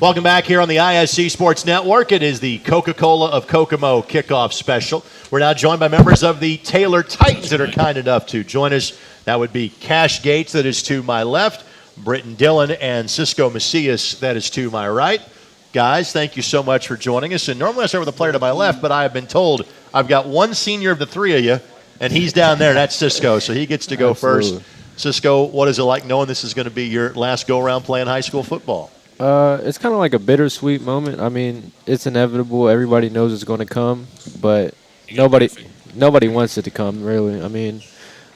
Welcome back here on the ISC Sports Network. It is the Coca-Cola of Kokomo Kickoff Special. We're now joined by members of the Taylor Titans that are kind enough to join us. That would be Cash Gates, that is to my left, Britton Dillon, and Cisco Macias, that is to my right. Guys, thank you so much for joining us. And normally I start with the player to my left, but I have been told I've got one senior of the three of you, and he's down there, and that's Cisco, so he gets to go first. Cisco, what is it like knowing this is going to be your last go-around playing high school football? It's kind of like a bittersweet moment. I mean, it's inevitable. Everybody knows it's going to come, but nobody wants it to come, really. I mean,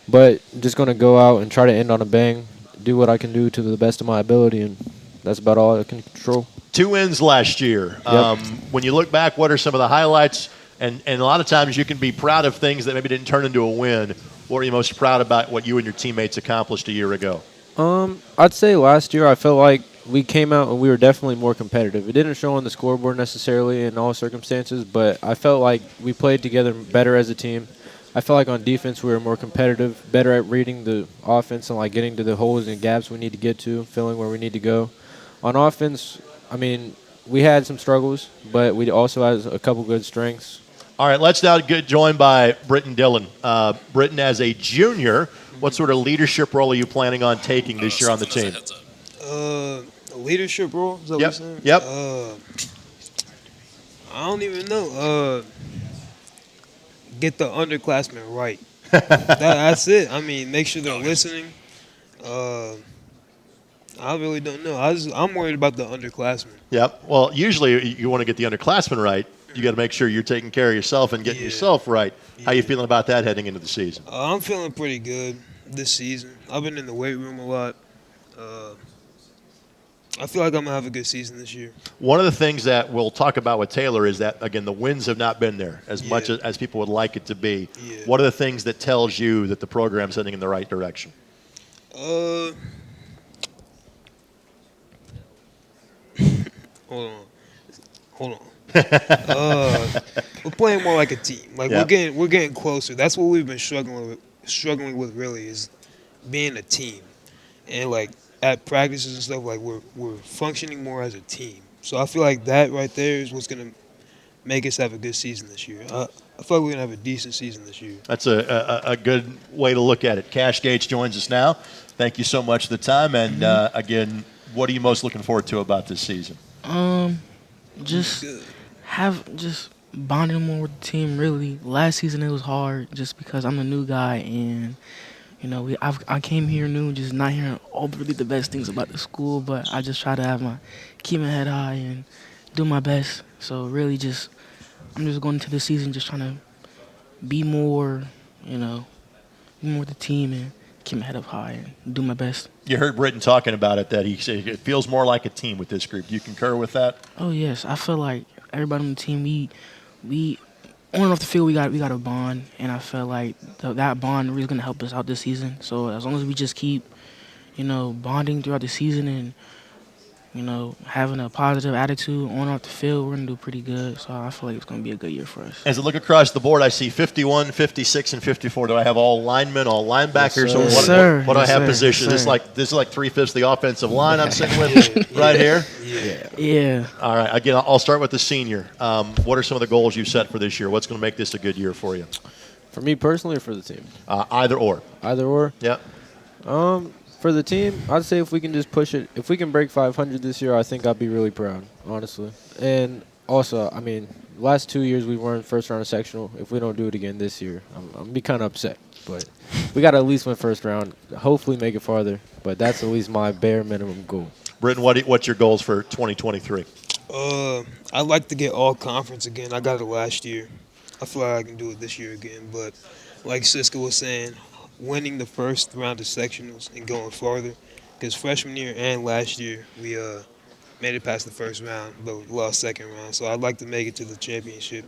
but just going to go out and try to end on a bang, do what I can do to the best of my ability, and that's about all I can control. 2 wins last year. Yep. When you look back, what are some of the highlights? And a lot of times you can be proud of things that maybe didn't turn into a win. What are you most proud about what you and your teammates accomplished a year ago? I'd say last year I felt like we came out and we were definitely more competitive. It didn't show on the scoreboard necessarily in all circumstances, but I felt like we played together better as a team. I felt like on defense we were more competitive, better at reading the offense and like getting to the holes and gaps we need to get to, feeling where we need to go. On offense, I mean, we had some struggles, but we also had a couple good strengths. All right, let's now get joined by Britton Dillon. Britton, as a junior, what sort of leadership role are you planning on taking this year on the team? A leadership role? Is that what you're saying? Yep. I don't even know. Get the underclassmen right. That's it. I mean, make sure they're listening. I really don't know. I'm worried about the underclassmen. Yep. Well, usually you want to get the underclassmen right. You got to make sure you're taking care of yourself and getting yourself right. How you feeling about that heading into the season? I'm feeling pretty good this season. I've been in the weight room a lot. I feel like I'm going to have a good season this year. One of the things that we'll talk about with Taylor is that, again, the wins have not been there as much as people would like it to be. Yeah. What are the things that tells you that the program's heading in the right direction? Hold on. We're playing more like a team. Like we're getting closer. That's what we've been struggling with really is being a team. And like at practices and stuff, like we're functioning more as a team. So I feel like that right there is what's gonna make us have a good season this year. I feel like we're gonna have a decent season this year. That's a good way to look at it. Cash Gates joins us now. Thank you so much for the time. And again, what are you most looking forward to about this season? Just bonding more with the team. Really, last season it was hard just because I'm a new guy and I came here new, just not hearing all really the best things about the school. But I just try to keep my head high and do my best. So really, I'm just going into the season just trying to be more, be more with the team and keep my head up high and do my best. You heard Britton talking about it, that he said it feels more like a team with this group. Do you concur with that? Oh yes, I feel like everybody on the team, we on and off the field, we got a bond, and I feel like that bond really gonna help us out this season. So as long as we just keep, bonding throughout the season and having a positive attitude on and off the field, we're going to do pretty good. So I feel like it's going to be a good year for us. As I look across the board, I see 51, 56, and 54. Do I have all linemen, all linebackers? Yes, sir. What do I have positioned? This is like 3/5 the offensive line I'm sitting with right here? Yeah. All right. Again, I'll start with the senior. What are some of the goals you've set for this year? What's going to make this a good year for you? For me personally or for the team? Either or. Either or? Yeah. For the team, I'd say if we can just push it, if we can break 500 this year, I think I'd be really proud, honestly. And also, I mean, last 2 years we weren't first round of sectional. If we don't do it again this year, I'm going to be kind of upset. But we got to at least win first round, hopefully make it farther. But that's at least my bare minimum goal. Britton, what's your goals for 2023? I'd like to get all conference again. I got it last year. I feel like I can do it this year again. But like Cisco was saying, winning the first round of sectionals and going farther. Because freshman year and last year, we made it past the first round, but we lost second round. So I'd like to make it to the championship.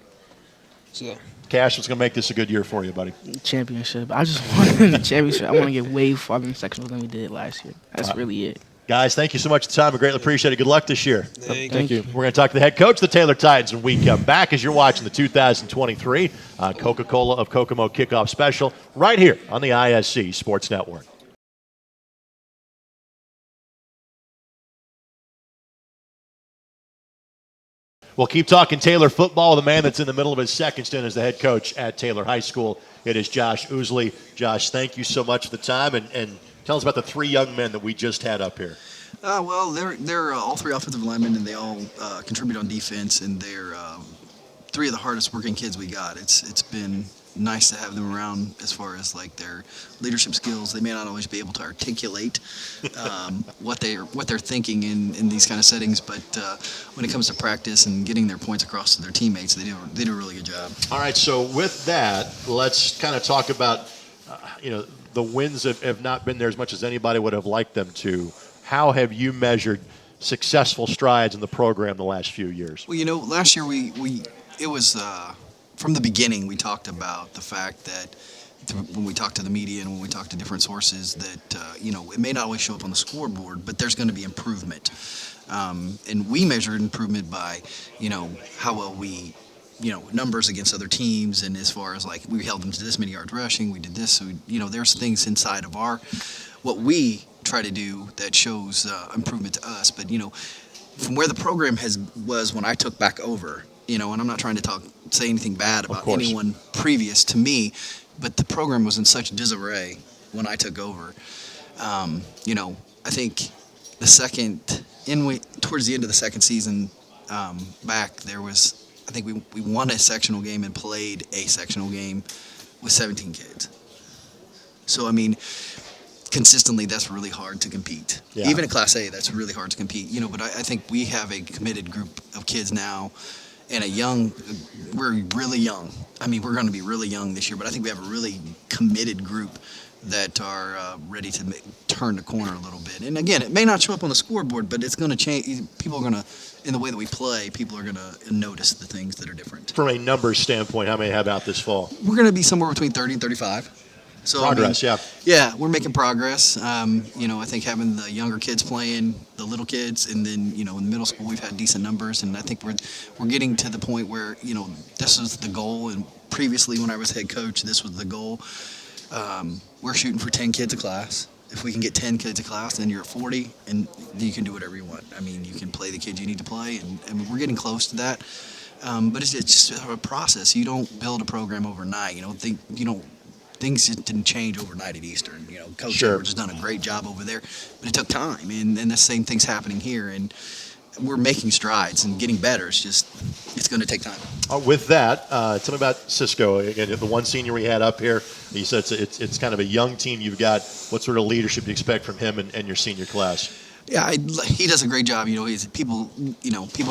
So Cash, what's going to make this a good year for you, buddy? Championship. I just want the championship. I want to get way farther in sectionals than we did last year. That's really it. Guys, thank you so much for the time. I greatly appreciate it. Good luck this year. Thank you. We're going to talk to the head coach of the Taylor Titans when we come back as you're watching the 2023 Coca-Cola of Kokomo Kickoff Special right here on the ISC Sports Network. We'll keep talking Taylor football with a man that's in the middle of his second stint as the head coach at Taylor High School. It is Josh Ousley. Josh, thank you so much for the time, and tell us about the three young men that we just had up here. Well, they're all three offensive linemen, and they all contribute on defense, and they're three of the hardest working kids we got. It's been nice to have them around as far as like their leadership skills. They may not always be able to articulate what they're thinking in these kind of settings, but when it comes to practice and getting their points across to their teammates, they do a really good job. All right, so with that, let's kind of talk about the wins have not been there as much as anybody would have liked them to. How have you measured successful strides in the program the last few years? Well, last year it was from the beginning we talked about the fact that when we talk to the media and when we talk to different sources that it may not always show up on the scoreboard, but there's going to be improvement, and we measured improvement by how well we numbers against other teams, and as far as like we held them to this many yards rushing, we did this, so there's things inside of what we try to do that shows improvement to us. But from where the program was when I took back over, and I'm not trying to say anything bad about anyone previous to me, but the program was in such disarray when I took over. I think towards the end of the second season back, there was, I think we won a sectional game and played a sectional game with 17 kids. So I mean, consistently, that's really hard to compete. Yeah. Even in Class A, that's really hard to compete. But I think we have a committed group of kids now, and we're really young. I mean, we're going to be really young this year, but I think we have a really committed group that are ready to turn the corner a little bit. And again, it may not show up on the scoreboard, but it's going to change. People are going to, in the way that we play, people are going to notice the things that are different. From a numbers standpoint, how many have out this fall? We're going to be somewhere between 30 and 35. So, progress, yeah, we're making progress. I think having the younger kids playing, the little kids, and then in middle school we've had decent numbers, and I think we're getting to the point where this was the goal. And previously, when I was head coach, this was the goal. We're shooting for 10 kids a class. If we can get 10 kids a class, then you're at 40, and you can do whatever you want. I mean, you can play the kids you need to play, and we're getting close to that. But it's just a process. You don't build a program overnight. Things just didn't change overnight at Eastern. Coach Edwards has done a great job over there, but it took time, and the same thing's happening here, and we're making strides and getting better. It's going to take time. With that, tell me about Cisco. Again, the one senior we had up here, you said it's kind of a young team you've got. What sort of leadership do you expect from him and your senior class? Yeah, he does a great job. People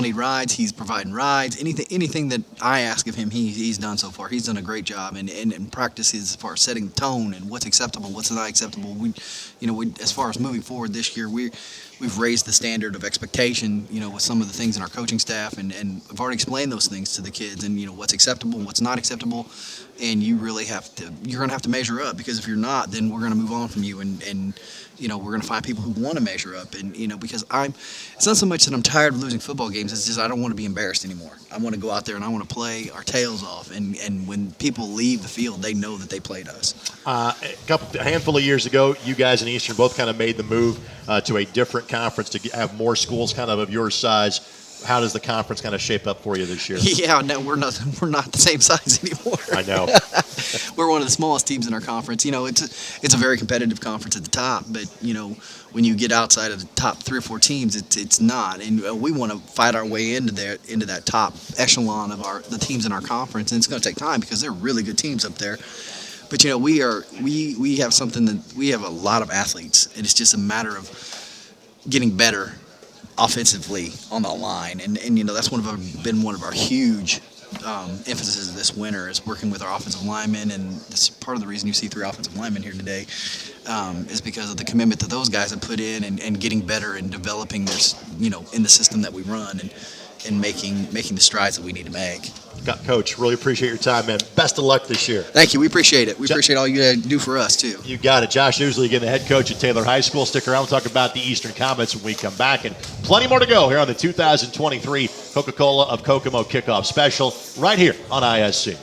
need rides. He's providing rides. Anything that I ask of him, he's done so far. He's done a great job, and practices as far as setting the tone and what's acceptable, what's not acceptable. We as far as moving forward this year, we've raised the standard of expectation. With some of the things in our coaching staff, and I've already explained those things to the kids, and what's acceptable, what's not acceptable, and you're going to have to measure up, because if you're not, then we're going to move on from you, and we're going to find people who want to measure up. And, because it's not so much that I'm tired of losing football games. It's just I don't want to be embarrassed anymore. I want to go out there and I want to play our tails off. And when people leave the field, they know that they played us. A handful of years ago, you guys in Eastern both kind of made the move to a different conference to have more schools kind of your size. How does the conference kind of shape up for you this year? Yeah, no, we're not the same size anymore. I know. We're one of the smallest teams in our conference. It's a very competitive conference at the top, but when you get outside of the top 3 or 4 teams, it's not. And we want to fight our way into that top echelon of the teams in our conference, and it's going to take time because they're really good teams up there. But we have something that we have a lot of athletes, and it's just a matter of getting better offensively on the line, and that's been one of our huge emphasis this winter is working with our offensive linemen, and that's part of the reason you see 3 offensive linemen here today is because of the commitment that those guys have put in and getting better and developing this in the system that we run and making the strides that we need to make. Coach, really appreciate your time, man. Best of luck this year. Thank you. We appreciate it. We appreciate all you do for us, too. You got it. Josh Ousley, again, the head coach at Taylor High School. Stick around. We'll talk about the Eastern Comets when we come back. And plenty more to go here on the 2023 Coca-Cola of Kokomo Kickoff Special right here on ISC.